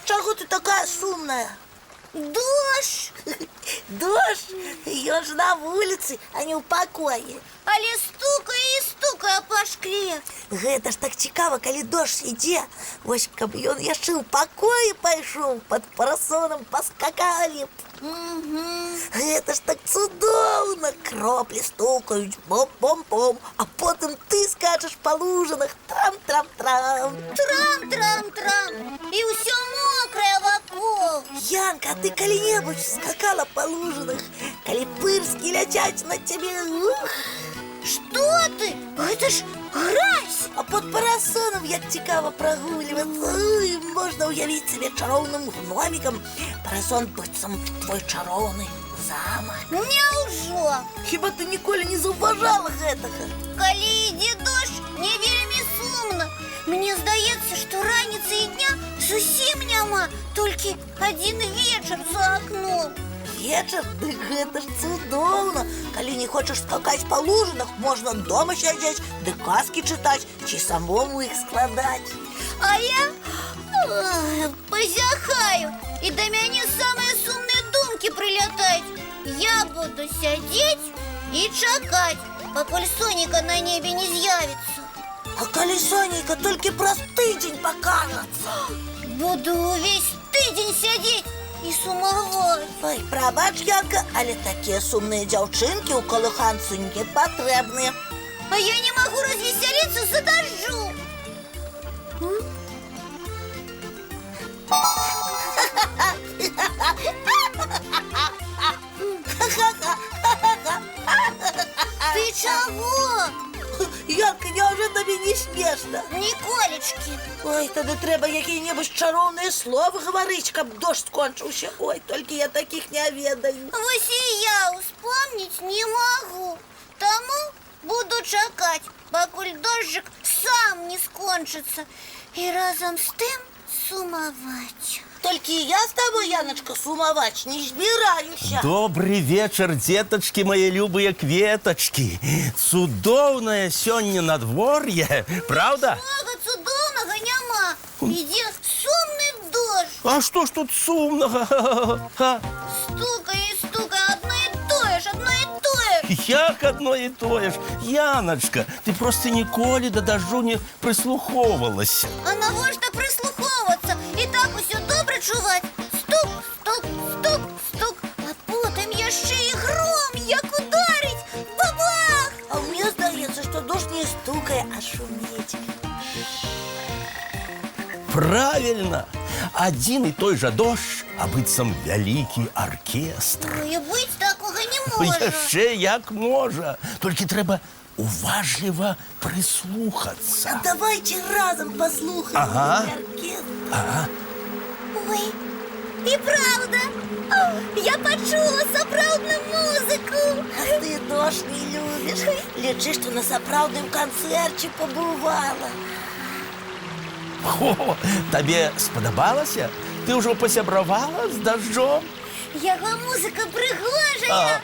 чего ты такая сумная? Дождь! Дождь? Ён ж на улице, а не ў пакоі. Але стукае і стукае па шкле. Гэта ж так цікава, калі дождь ідзе. Вось каб ён яшчэ ў пакоі пайшоў, пад парасонам паскакалі б. Гэта ж так цудоўна. Кроплі стукаюць, бом-бом-бом, а потым ты скачаш па лужынах, трам-трам-трам. Трам-трам-трам. І ўсё мокрае вакол. Янка, а ты калі-небудзь скакала па лужынах, калі пырскі ляцяць на цябе? Што ты? Гэта ж гразь! А под парасонам як цікава прагульвацца. Можна ўявіць сабе чароўным гномікам. Парасон быццам твой чароўны замак. Няўжо? Хіба ты ніколі не заўважала гэтага? Калі ідзе дождж, мне вельмі сумна. Мне здаецца, што раніцы і дня зусім няма, толькі адзін вечар за акном. Вечар? Дык гэта ж цудоўна. Калі не хочаш скакаць па лужынах, можна дома сядзець, ды казкі чытаць, ці самому іх складаць. А я пазяхаю, і да мяне самыя сумныя думкі прылятаюць. Я буду сядзець і чакаць, пакуль сонейка на небе не з'явіцца. А калі сонейка толькі праз тыдзень пакажацца? Буду ўвесь тыдзень сядзець і сумаваць. Ой, прабач, Янка, але такія сумныя дзяўчынкі ў калыханцы не патрэбныя. А я не магу развесяліцца з-за дажджу. Ты чаго? Янка, няўжо табе не смешна? Ніколечкі. Ой, тады трэба якія-небудзь чароўныя словы гаварыць, каб дождь скончыўся. Ой, толькі я такіх не ведаю. Вось і я успомніць не магу. Таму буду чакаць, пакуль дожджик сам не скончыцца. І разам з тым сумаваць. Толькі я з табой, Яночка, сумаваць не збіраюся. Добрый вечер, деточки, мои любые кветочки. Цудоўнае сёння надвор'е, правда? Многа цудоўнага няма. Ідзе сумны дождж. А што ж тут сумнага? Стукае і стукае, адно і тое ж, адно і тое ж. Як адно і тое ж? Яночка, ты просто ніколі да дажджу не прыслухоўвалася. А навошта прыслухоўвацца? І так усё добра чуваць. Стук, стук, стук, стук. А потым яшчэ і гром, як ударыць. Бабах! А мне здаецца, што дождь не стукае, а шуміць. Правильно! Адзін і той жа дождж, а быццам вялікі аркестр. І быць такога не можа. Яшчэ як можа. Толькі трэба уважліва прыслухацца. Давайте разом послухаем. Ага. Оркестр. Ой, і правда. Я пачула сапраўдную музыку. А ты дождь не любишь. Лічы, што на сапраўдным канцэрце пабывала. О, табе спадабалася? Ты ўжо пасябравала з дажджом? Яго музыка прыгожая.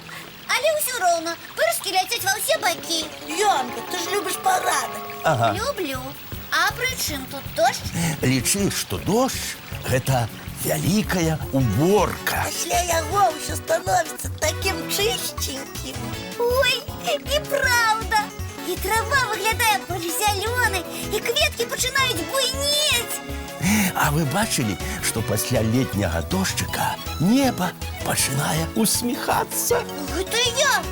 Але ўсё роўна, пырскі ляцяць ва ўсе бакі. Янка, ты ж любиш парадак. Ага. Люблю. А пры чым тут дождж? Лічы, што дождж – гэта вялікая уборка. Пасля яго ўсё становіцца такім чысценькім. Ой, і правда. І трава выглядае больш зялёнай, і кветкі пачынаюць буйнець. А вы бачылі, што пасля летняга дождчыка неба пачынае усміхацца? Гэта я.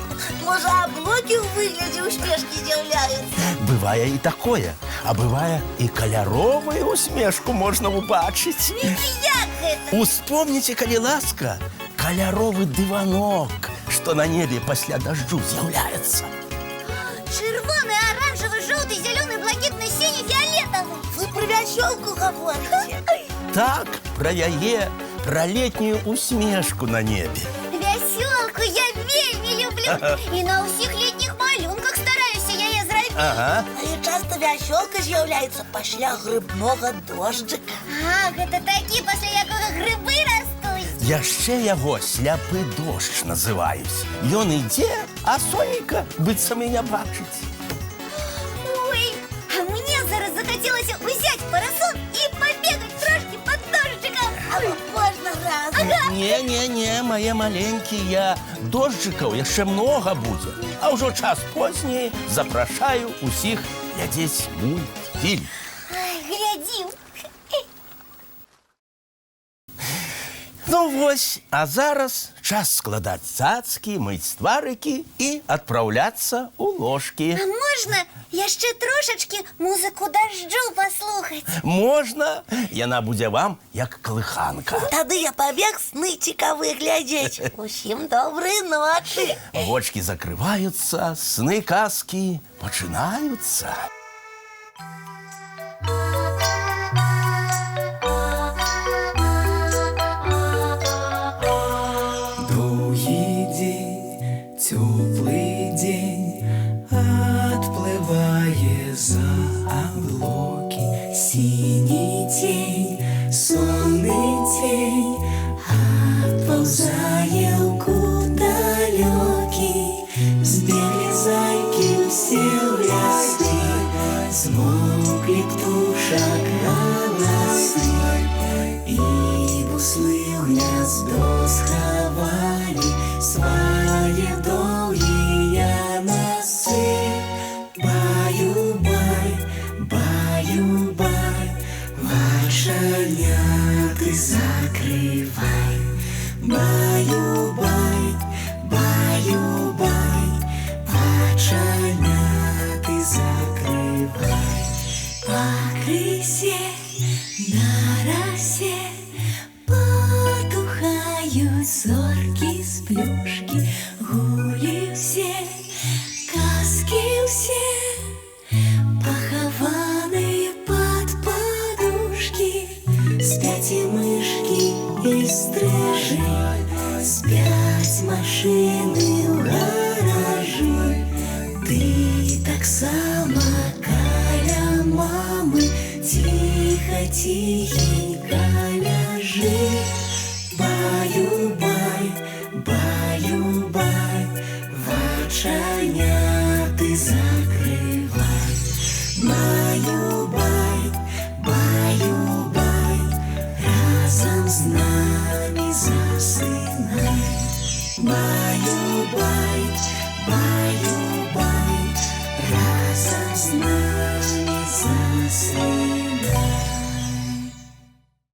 Можа, аблокі ў выглядзе усмешкі з'яўляюцца. Бывае і такое, а бывае і каляровую усмешку можна ўбачыць. Як гэта? Успомніце, калі ласка, каляровы дыванок, што на небе пасля дажджу з'яўляецца. Чырвоны, аранжавы, жоўты, зялёны, блакітны, сіні, фіолетавы. Вы про вясёлку гаворыце? Так, пра яе, пра летнюю усмешку на небе. Вясёлку я вельмі люблю. І на ўсіх летніх малюнках стараюся яе зрабіць. Ага. Але часта вясёлка з'яўляецца пасля грыбнога дожджыка. А, гэта такі, пасля якога грыбы растуць. Яшчэ яго сляпы дождж называюць. Ён ідзе, а сонейка быццам і не бачыць. Ой, а мне зараз захацелася ўзяць парасон і пабегаць трошкі пад дожджыкам. Не, мае маленькія, дожджыкаў яшчэ многа будзе. А ўжо час позні, запрашаю усіх глядзець мультфільм. Глядзім. Ну вось, а зараз час складаць цацкі, мыць тварыкі і адпраўляцца ў ложкі. А можна яшчэ трошачкі музыку дажджу паслухаць? Можна, яна будзе вам як калыханка. Тады я пабег сны цікавыя глядзець. Усім добрай ночы. Вочкі закрываюцца, сны казкі пачынаюцца. Теплый день отплывая за облаки. Синий тень, сонный тень отползая куда далекий. Сбегли зайки все в лесы, смолкли птушек голосы, и буслы в гнездо сховали свои долгие носы. Баю-бай, баю-бай, вошаняты закрывай. Баю-бай, баю-бай, вошаняты закрывай. По крысе на росе потухают зорки с плюшки. Гули все, казки все, похованные под подушки. Спят и мышки, и стрижи, спят машины в гаражи. Ты так само каля мамы, тихо-тихенько ляжи. Баю-бай, баю-бай, вошаняты закрывай. Баю-бай, баю-бай, разом с нами засынай. Баю-бай, баю-бай.